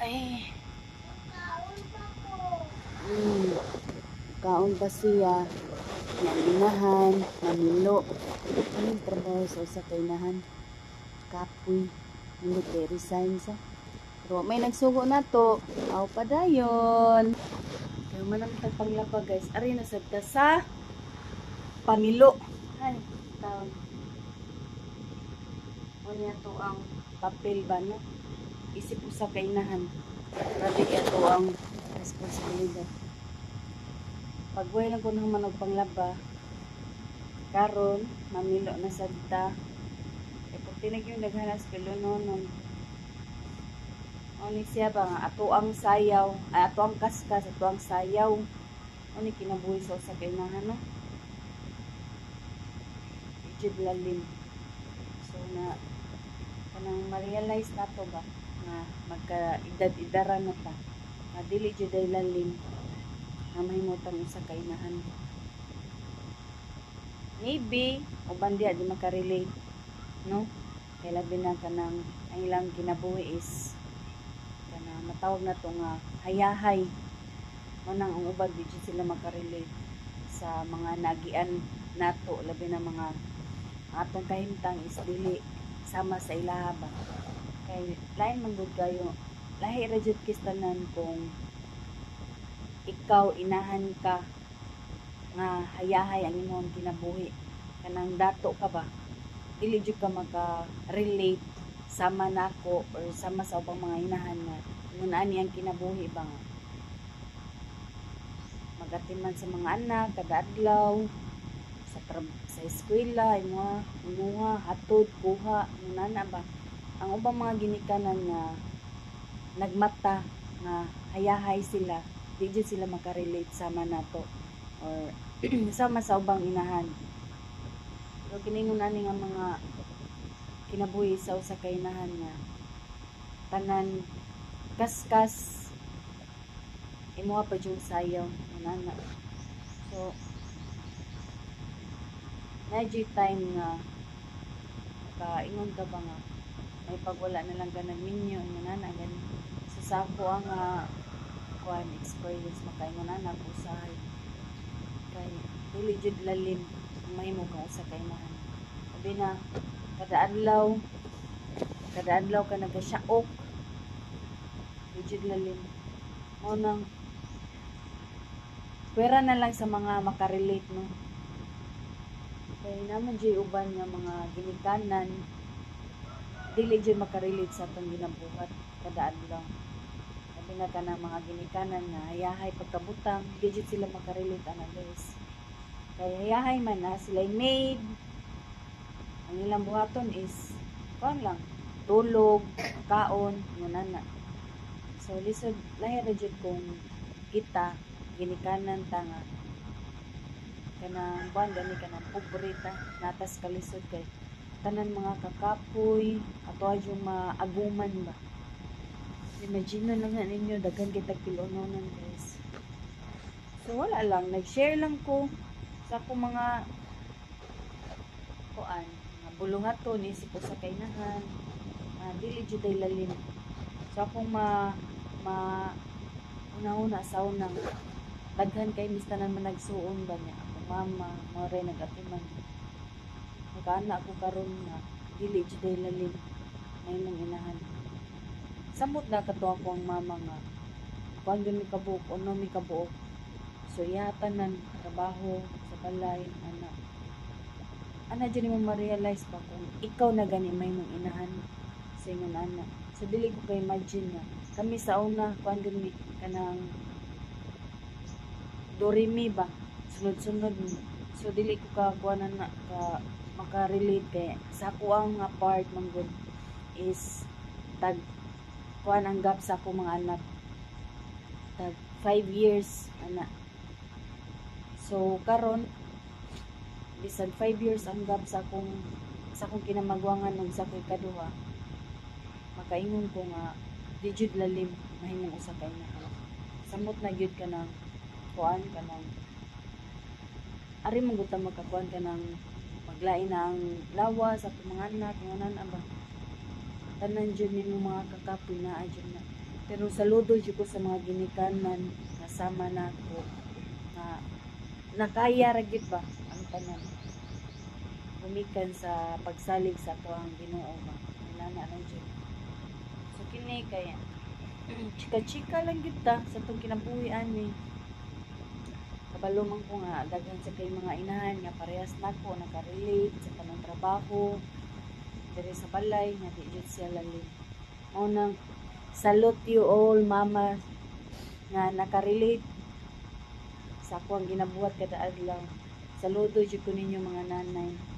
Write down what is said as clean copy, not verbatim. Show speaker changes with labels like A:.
A: Ay, kaon pa siya. Inahan, mamilo. Anong trabaho sa usa ka inahan? Kapoy. Military resign sa. Pero may nagsugo na to. Aw pa dayon. Kaya man ang panglapa guys. Ari na sabta sa pamilo. Ay, taon. Unya to ang papel ba no? Isip usa ka inahan. Grabe ito ang responsibilidad. Pagway lang ko nang manog panglaba, karon mamilo na sadta. E pag tinag yung naghanas pilunonon. Oni siya ba nga ato ang sayaw, ay ato ang kaskas, ato ang sayaw. Oni kinabuhi sa usa ka inahan no. Ijud lalim. So na kanang ma-realize nato ba nga magka-edad-idaran na ta. Dili jud ay lalim. Na mahimutang usa ka inahan. Maybe uban di makarelate, no? Kaya labi na kanang ang ilang kinabuhi is kanang matawag na to nga hayahay. Manang ang ubag di sila makarelate sa mga nagian nato, labi na mga atong kahimtang is dili sama sa ilaha ba. Kay lain man gud kayo, lahi ra jud kistanan kung ikaw inahan ka nga hayahay ang imong kinabuhi, kanang dato ka ba, dili jud ka maka-relate sama nako or sama sa ubang mga inahan nga ngun ani ang kinabuhi ba nga magatiman sa mga anak kada adlaw sa eskwela imuha hatod kuha nana ba ang ubang mga ginikanan nga nagmata nga hayahay sila, di jud sila makarelate sama nato or sama sa ubang inahan. Pero kiningon ani nga mga kinabuhi sa usa ka inahan nga tanan kaskas imuha pa jud sayaw nana. So na jud time nga kaingon ka ba nga may pagwala na lang ka nagminyo nana gani sa sako ang kuan experience makaingon na usahay kay dili jud lalim mahimo kang usa ka inahan. Sabi na kada adlaw ka nagasyaok dili jud lalim mo nang pwera na lang sa mga makarelate no. Kay naman jud uban nga mga ginikanan dili jud makarelate sa atong ginabuhat kada adlaw. Sabi na ka ng mga ginikanan nga hayahay pagkabutang, di jud sila makarelate ana guys. Kaya hayahay man na sila maid. Ang ilang buhaton is kuan lang, tulog, kaon, ngunana. So lisod lahi ra jud kung kita ginikanan ta nga kanang buwan gani kanang pobreta natas kalisod kay tanan mga kakapoy ato yung maaguman ba. Imagine na lang ninyo daghan kitag pilunonon guys. So wala lang, nag-share lang ko sa akong mga kuan nga bulungaton isip ko sa kainahan dili jud ay lalim. So akong una-una sa unang daghan kay mistanan man nagsuon ba niya akong mama mo rin nagatiman nagana ako karon nga dili jud ay lalim may mong inahan. Samot na kato ako ang mama nga kuan gyud mi kabuok uno mi kabuok. So ihatanan trabaho sa balay ana dyan mo ma-realize pa kung ikaw na gani may mong inahan sa ingon ana. So dili ko kay imagine nga kami sa una kuan gyud mi kanang dorimi ba sunod-sunod. So dili ko ka kuanan na ka maka-relate kay sa ako ang part man gud is tag kuan ang gap sa akong mga anak tag 5 years ana. So karon bisan 5 years ang gap sa akong kinamagwangan ug sa akong ikaduha makaingon ko nga di jud lalim mahimong usa ka inahan. Samot na gyud ka nang kuan ka nang ari mong guta makakuan ka nang maglain na ang lawas sa mga anak nganan aba tanan jud nimo mga kakapoy na jud na Pero saludo jud ko sa mga ginikanan kasama nako na nakaya ra gyud ba ang tanan gumikan sa pagsalig sa tuang Ginoo ba inana lang jud. So kini kaya chika-chika lang gyud ta sa tong kinabuhi ani. Kabalo man ko nga daghan sa kay mga inahan nga parehas nako nakarelate sa kanang trabaho diri sa balay nga di jud siya lalim. Mao nang salute you all mama nga nakarelate sa akong ginabuhat kada adlaw. Saludo jud ko ninyo mga nanay.